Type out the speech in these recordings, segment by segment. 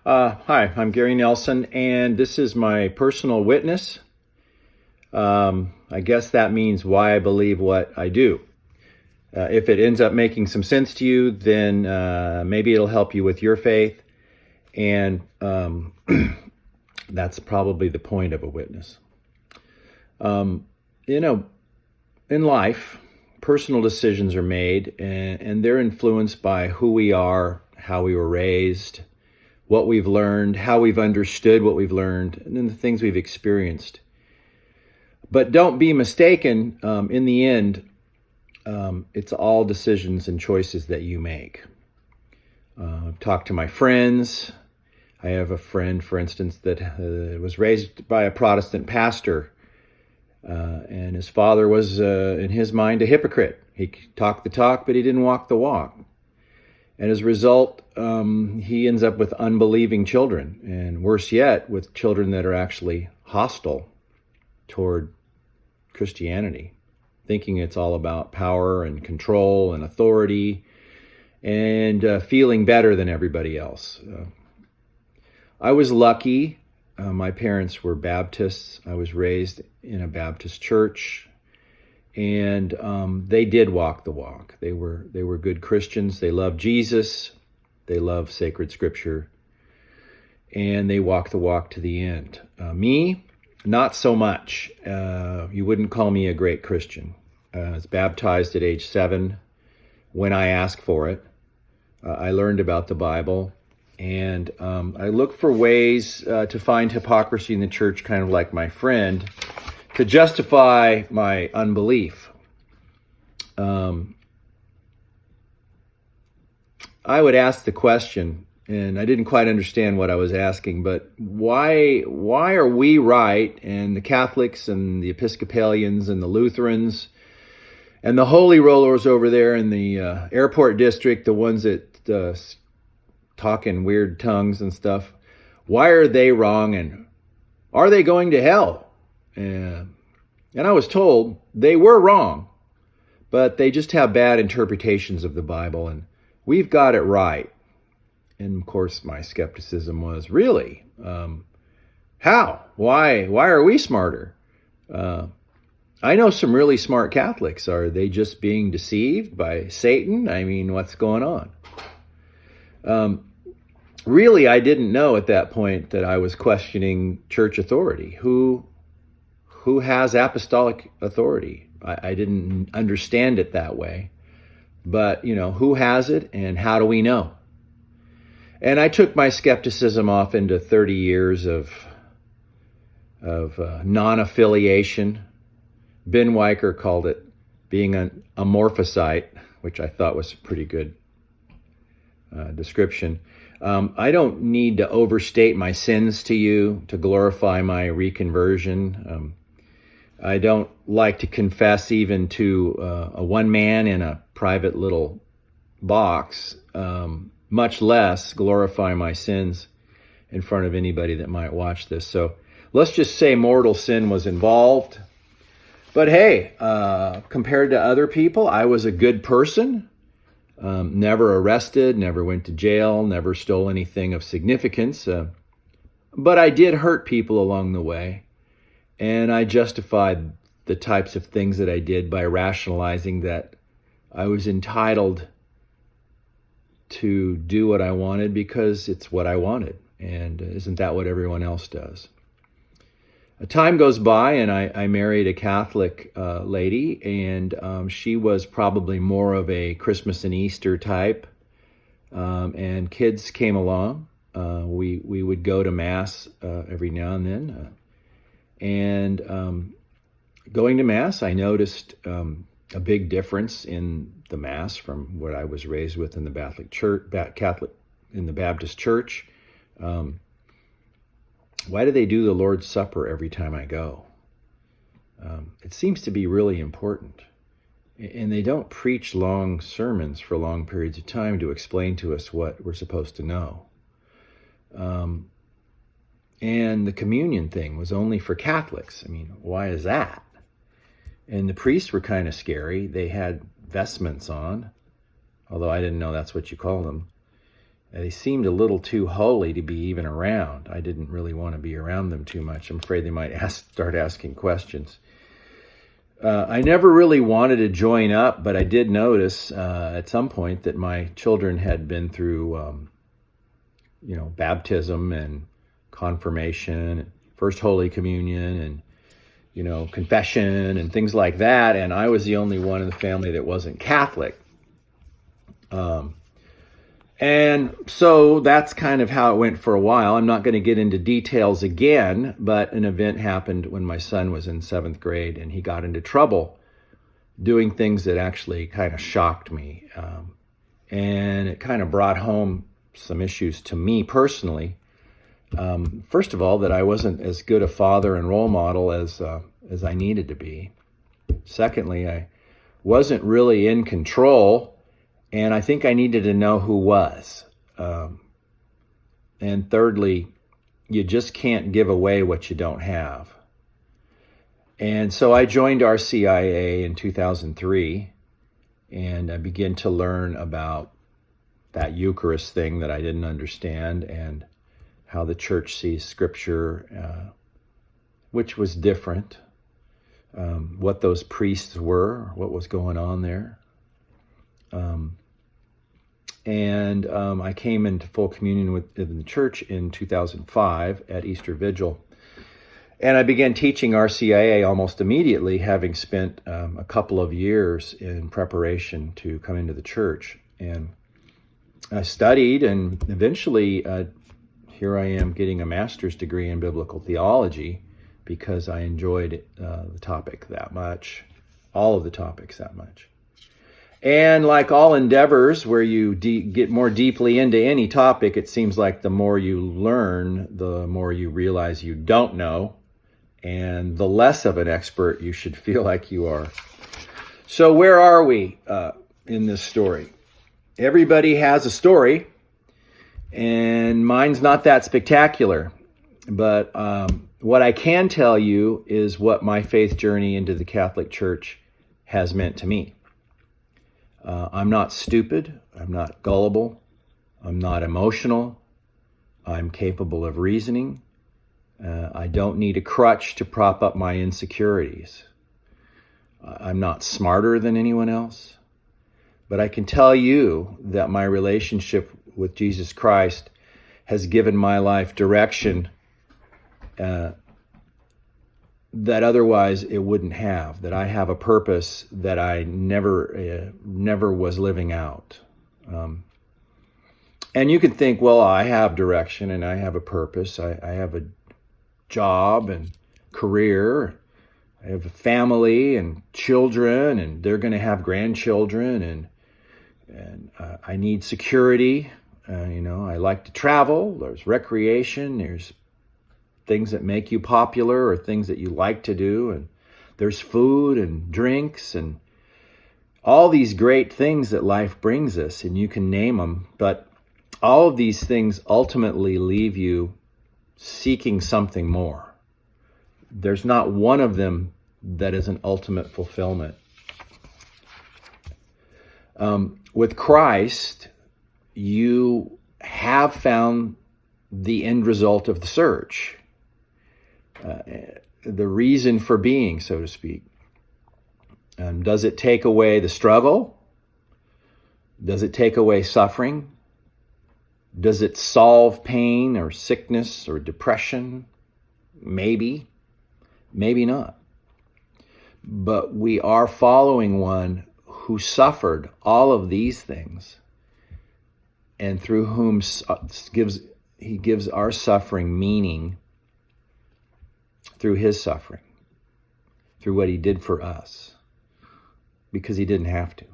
Hi, I'm Gary Nelson, and this is my personal witness. I guess that means why I believe what I do. If it ends up making some sense to you, then maybe it'll help you with your faith, and that's probably the point of a witness. You know, in life, personal decisions are made, and they're influenced by who we are, how we were raised, what we've learned, how we've understood what we've learned, and then the things we've experienced. But don't be mistaken, in the end, it's all decisions and choices that you make. I've talked to my friends. I have a friend, for instance, that was raised by a Protestant pastor, and his father was, in his mind, a hypocrite. He talked the talk, but he didn't walk the walk. And as a result, he ends up with unbelieving children, and worse yet, with children that are actually hostile toward Christianity, thinking it's all about power and control and authority and feeling better than everybody else. I was lucky. My parents were Baptists. I was raised in a Baptist church. And they did walk the walk. They were good Christians. They loved Jesus. They loved sacred scripture. And they walked the walk to the end. Me, not so much. You wouldn't call me a great Christian. I was baptized at age 7 when I asked for it. I learned about the Bible. And I looked for ways to find hypocrisy in the church, kind of like my friend, to justify my unbelief. I would ask the question, and I didn't quite understand what I was asking, but why are we right, and the Catholics and the Episcopalians and the Lutherans and the Holy Rollers over there in the airport district, the ones that talk in weird tongues and stuff, why are they wrong, and are they going to hell? And I was told they were wrong, but they just have bad interpretations of the Bible, and we've got it right. And of course, my skepticism was, really? How? Why are we smarter? I know some really smart Catholics. Are they just being deceived by Satan? I mean, what's going on? Really, I didn't know at that point that I was questioning church authority. Who has apostolic authority? I didn't understand it that way. But, who has it and how do we know? And I took my skepticism off into 30 years of non-affiliation. Ben Weicker called it being an amorphosite, which I thought was a pretty good description. I don't need to overstate my sins to you to glorify my reconversion. I don't like to confess even to a one man in a private little box, much less glorify my sins in front of anybody that might watch this. So let's just say mortal sin was involved. But hey, compared to other people, I was a good person. Never arrested, never went to jail, never stole anything of significance. But I did hurt people along the way. And I justified the types of things that I did by rationalizing that I was entitled to do what I wanted because it's what I wanted. And isn't that what everyone else does? A time goes by and I married a Catholic lady, and she was probably more of a Christmas and Easter type. And kids came along. We would go to Mass every now and then. And going to Mass, I noticed a big difference in the Mass from what I was raised with in the Baptist church. Why do they do the Lord's Supper every time I go? It seems to be really important. And they don't preach long sermons for long periods of time to explain to us what we're supposed to know. And the communion thing was only for Catholics. I mean, why is that? And the priests were kind of scary. They had vestments on, although I didn't know that's what you call them. They seemed a little too holy to be even around. I didn't really want to be around them too much. I'm afraid they might start asking questions. I never really wanted to join up, but I did notice at some point that my children had been through, baptism and confirmation, First Holy Communion, and confession and things like that. And I was the only one in the family that wasn't Catholic. And so that's kind of how it went for a while. I'm not going to get into details again, but an event happened when my son was in 7th grade and he got into trouble doing things that actually kind of shocked me. And it kind of brought home some issues to me personally. First of all, that I wasn't as good a father and role model as I needed to be. Secondly, I wasn't really in control. And I think I needed to know who was. And thirdly, you just can't give away what you don't have. And so I joined RCIA in 2003, and I began to learn about that Eucharist thing that I didn't understand, and how the church sees Scripture, which was different, what those priests were, what was going on there. I came into full communion with the church in 2005 at Easter Vigil. And I began teaching RCIA almost immediately, having spent a couple of years in preparation to come into the church. And I studied, and eventually here I am getting a master's degree in biblical theology because I enjoyed the topic that much, all of the topics that much. And like all endeavors where you get more deeply into any topic, it seems like the more you learn, the more you realize you don't know, and the less of an expert you should feel like you are. So where are we in this story? Everybody has a story, and mine's not that spectacular. But what I can tell you is what my faith journey into the Catholic Church has meant to me. I'm not stupid. I'm not gullible. I'm not emotional. I'm capable of reasoning. I don't need a crutch to prop up my insecurities. I'm not smarter than anyone else. But I can tell you that my relationship with Jesus Christ has given my life direction that otherwise it wouldn't have, that I have a purpose that I never was living out. And you can think, well, I have direction and I have a purpose. I have a job and career. I have a family and children, and they're going to have grandchildren, and I need security. I like to travel. There's recreation. There's things that make you popular or things that you like to do. And there's food and drinks and all these great things that life brings us, and you can name them. But all of these things ultimately leave you seeking something more. There's not one of them that is an ultimate fulfillment. With Christ, you have found the end result of the search. The reason for being, so to speak. Does it take away the struggle? Does it take away suffering? Does it solve pain or sickness or depression? Maybe, maybe not. But we are following one who suffered all of these things, and through whom he gives our suffering meaning through his suffering, through what he did for us, because he didn't have to.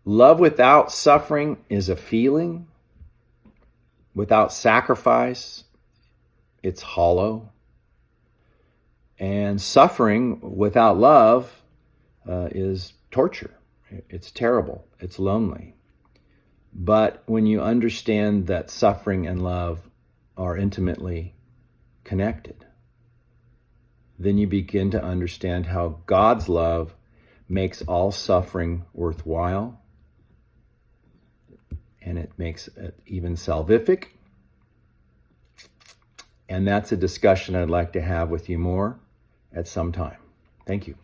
Love without suffering is a feeling. Without sacrifice, it's hollow. And suffering without love is torture. It's terrible. It's lonely. But when you understand that suffering and love are intimately connected, then you begin to understand how God's love makes all suffering worthwhile. and it makes it even salvific. And that's a discussion I'd like to have with you more at some time. Thank you.